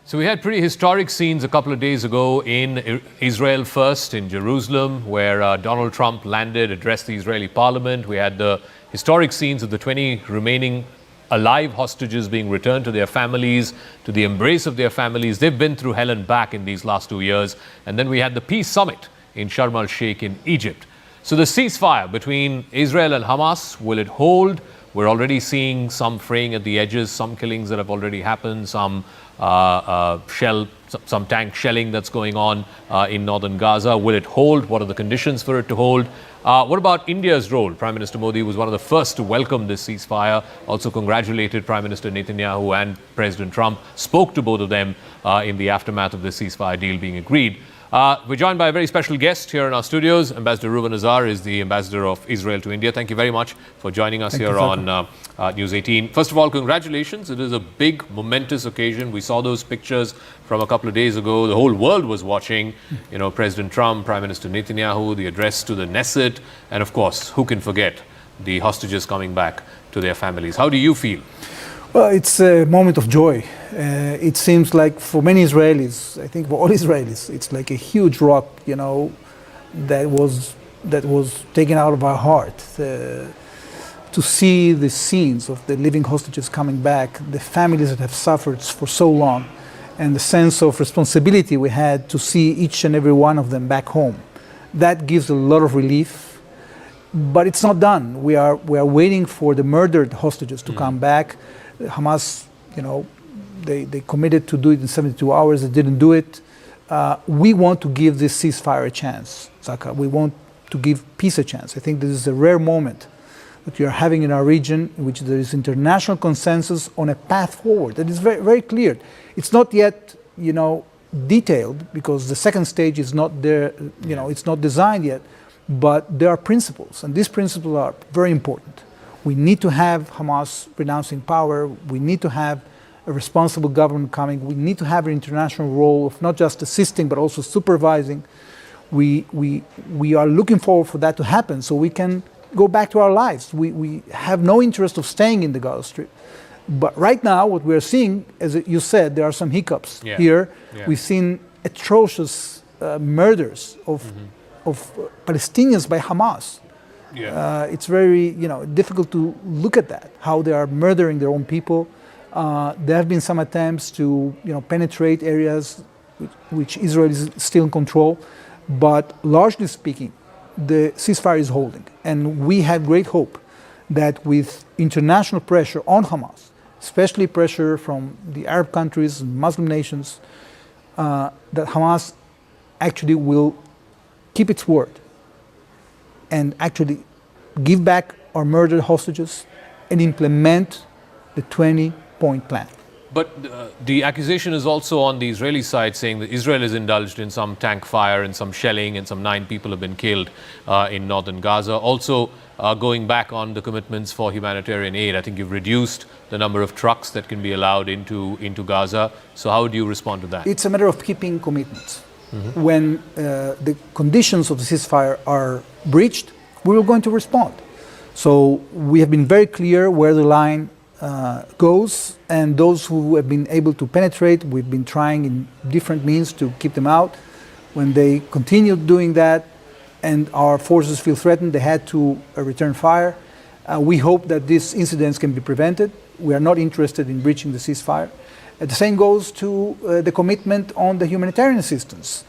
So we had pretty historic scenes a couple of days ago in Israel first, in Jerusalem, where Donald Trump landed, addressed the Israeli parliament. We had the historic scenes of the 20 remaining alive hostages being returned to their families, to the embrace of their families. They've been through hell and back in these last 2 years. And then we had the peace summit in Sharm el-Sheikh in Egypt. So the ceasefire between Israel and Hamas, will it hold? We're already seeing some fraying at the edges, some killings that have already happened, some tank shelling that's going on in northern Gaza. Will it hold? What are the conditions for it to hold? What about India's role? Prime Minister Modi was one of the first to welcome this ceasefire, also congratulated Prime Minister Netanyahu and President Trump, spoke to both of them in the aftermath of the ceasefire deal being agreed. We're joined by a very special guest here in our studios. Ambassador Reuven Azar is the ambassador of Israel to India. Thank you very much for joining us here on News 18. First of all, congratulations. It is a big, momentous occasion. We saw those pictures from a couple of days ago. The whole world was watching, President Trump, Prime Minister Netanyahu, the address to the Knesset, and of course, who can forget the hostages coming back to their families. How do you feel? Well, it's a moment of joy. It seems like for many Israelis, I think for all Israelis, it's like a huge rock, that was taken out of our heart. To see the scenes of the living hostages coming back, the families that have suffered for so long, and the sense of responsibility we had to see each and every one of them back home. That gives a lot of relief, but it's not done. We are waiting for the murdered hostages to come back. Hamas, they committed to do it in 72 hours. They didn't do it. We want to give this ceasefire a chance, Zakka. We want to give peace a chance. I think this is a rare moment that we are having in our region in which there is international consensus on a path forward. That is very, very clear. It's not yet, detailed because the second stage is not there, it's not designed yet, but there are principles, and these principles are very important. We need to have Hamas renouncing power. We need to have a responsible government coming. We need to have an international role of not just assisting, but also supervising. We are looking forward for that to happen so we can go back to our lives. We have no interest of staying in the Gaza Strip. But right now, what we're seeing, as you said, there are some hiccups here. Yeah. We've seen atrocious murders of Palestinians by Hamas. Yeah. It's very, difficult to look at that, how they are murdering their own people. There have been some attempts to, penetrate areas which Israel is still in control. But largely speaking, the ceasefire is holding. And we have great hope that with international pressure on Hamas, especially pressure from the Arab countries and Muslim nations, that Hamas actually will keep its word and actually give back our murdered hostages and implement the 20-point plan. But the accusation is also on the Israeli side, saying that Israel is indulged in some tank fire and some shelling, and some 9 people have been killed in northern Gaza. Also, going back on the commitments for humanitarian aid, I think you've reduced the number of trucks that can be allowed into Gaza. So how do you respond to that? It's a matter of keeping commitments. Mm-hmm. When the conditions of the ceasefire are breached, we are going to respond. So we have been very clear where the line goes, and those who have been able to penetrate, we've been trying in different means to keep them out. When they continue doing that and our forces feel threatened, they had to return fire. We hope that these incidents can be prevented. We are not interested in breaching the ceasefire. The same goes to the commitment on the humanitarian assistance.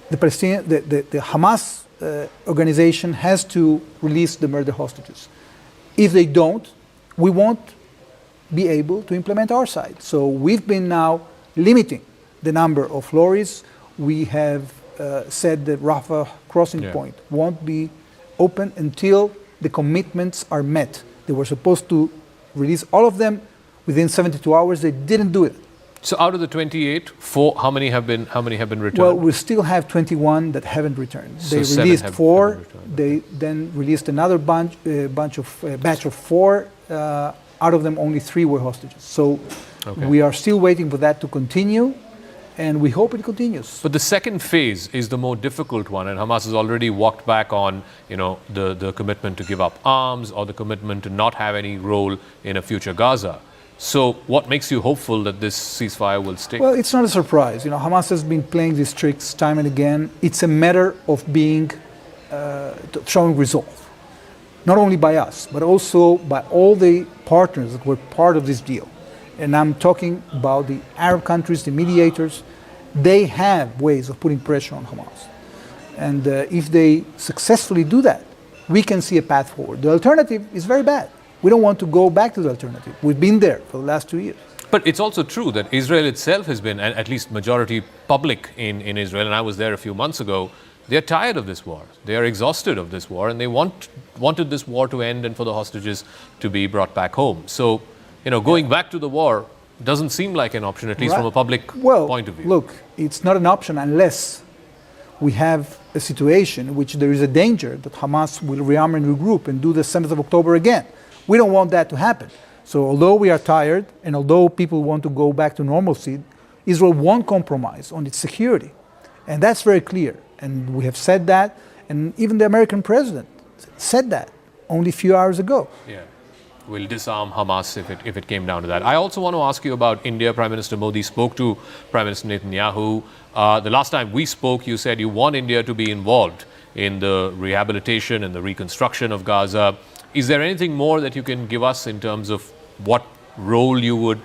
The Hamas organization has to release the murder hostages. If they don't, we won't be able to implement our side. So we've been now limiting the number of lorries. We have said that Rafah crossing point won't be open until the commitments are met. They were supposed to release all of them within 72 hours. They didn't do it. So out of the 28, how many have been returned? Well, we still have 21 that haven't returned. They released 4. They then released another batch of 4. Out of them, only 3 were hostages. So we are still waiting for that to continue, and we hope it continues. But the second phase is the more difficult one, and Hamas has already walked back on, the commitment to give up arms or the commitment to not have any role in a future Gaza. So what makes you hopeful that this ceasefire will stick? Well, it's not a surprise. You know, Hamas has been playing these tricks time and again. It's a matter of being showing resolve, not only by us, but also by all the partners that were part of this deal. And I'm talking about the Arab countries, the mediators. They have ways of putting pressure on Hamas. And if they successfully do that, we can see a path forward. The alternative is very bad. We don't want to go back to the alternative. We've been there for the last 2 years. But it's also true that Israel itself has been, at least majority public in Israel, and I was there a few months ago, they're tired of this war. They are exhausted of this war, and they wanted this war to end and for the hostages to be brought back home. So, you know, going back to the war doesn't seem like an option, at least from a public point of view. Look, it's not an option unless we have a situation in which there is a danger that Hamas will rearm and regroup and do the 7th of October again. We don't want that to happen. So although we are tired and although people want to go back to normalcy, Israel won't compromise on its security. And that's very clear. And we have said that, and even the American president said that only a few hours ago. Yeah. We'll disarm Hamas if it came down to that. I also want to ask you about India. Prime Minister Modi spoke to Prime Minister Netanyahu. The last time we spoke, you said you want India to be involved in the rehabilitation and the reconstruction of Gaza. Is there anything more that you can give us in terms of what role you would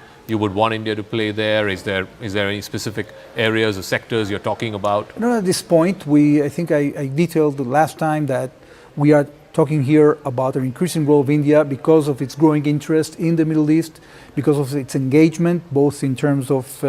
want India to play there? Is there any specific areas or sectors you're talking about? No, at this point, I think I detailed the last time that we are talking here about an increasing role of India because of its growing interest in the Middle East, because of its engagement, both in terms of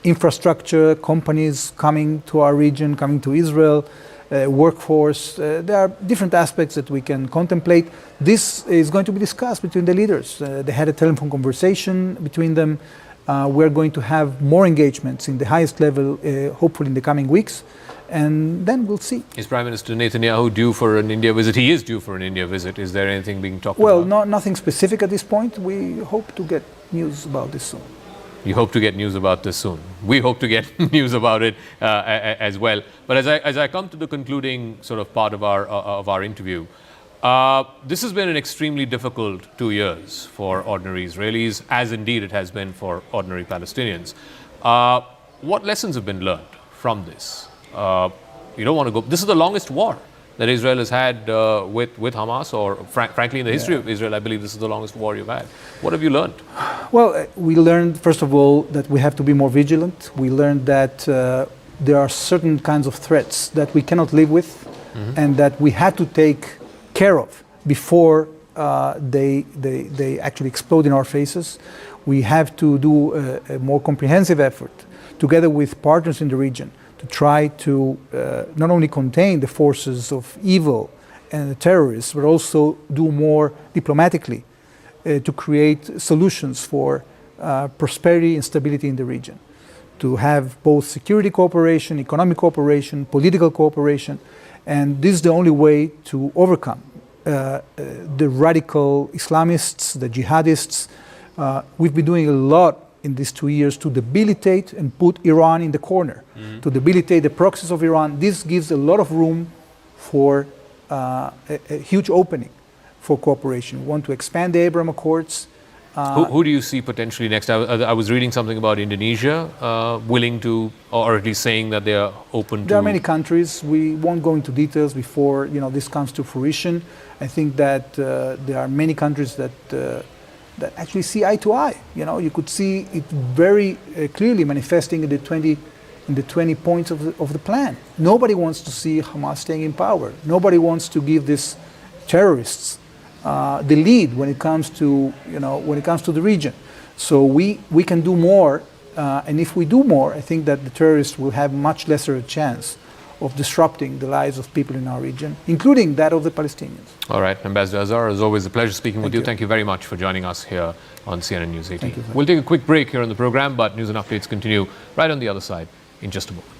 infrastructure, companies coming to our region, coming to Israel, workforce. There are different aspects that we can contemplate. This is going to be discussed between the leaders. They had a telephone conversation between them. We're going to have more engagements in the highest level, hopefully in the coming weeks. And then we'll see. Is Prime Minister Netanyahu due for an India visit? He is due for an India visit. Is there anything being talked about? Well, nothing specific at this point. We hope to get news about this soon. You hope to get news about this soon. We hope to get news about it as well. But as I come to the concluding sort of part of our interview, this has been an extremely difficult 2 years for ordinary Israelis, as indeed it has been for ordinary Palestinians. What lessons have been learned from this? You don't want to go. This is the longest war that Israel has had with Hamas, or frankly, in the history of Israel, I believe this is the longest war you've had. What have you learned? Well, we learned, first of all, that we have to be more vigilant. We learned that there are certain kinds of threats that we cannot live with, and that we had to take care of before they actually explode in our faces. We have to do a more comprehensive effort together with partners in the region to try to not only contain the forces of evil and the terrorists, but also do more diplomatically to create solutions for prosperity and stability in the region. To have both security cooperation, economic cooperation, political cooperation, and this is the only way to overcome the radical Islamists, the jihadists. We've been doing a lot in these 2 years to debilitate and put Iran in the corner, to debilitate the proxies of Iran. This gives a lot of room for a huge opening for cooperation. We want to expand the Abraham Accords. Who do you see potentially next? I was reading something about Indonesia willing to, or at least saying that they are open to... There are many countries. We won't go into details before this comes to fruition. I think that there are many countries that actually see eye to eye. You could see it very clearly manifesting in the 20 points of the plan. Nobody wants to see Hamas staying in power. Nobody wants to give these terrorists the lead when it comes to the region. So we can do more, and if we do more, I think that the terrorists will have much lesser a chance of disrupting the lives of people in our region, including that of the Palestinians. All right, Ambassador Azar, as always, a pleasure speaking with you. Thank you very much for joining us here on CNN News 18. We'll take a quick break here on the program, but news and updates continue right on the other side in just a moment.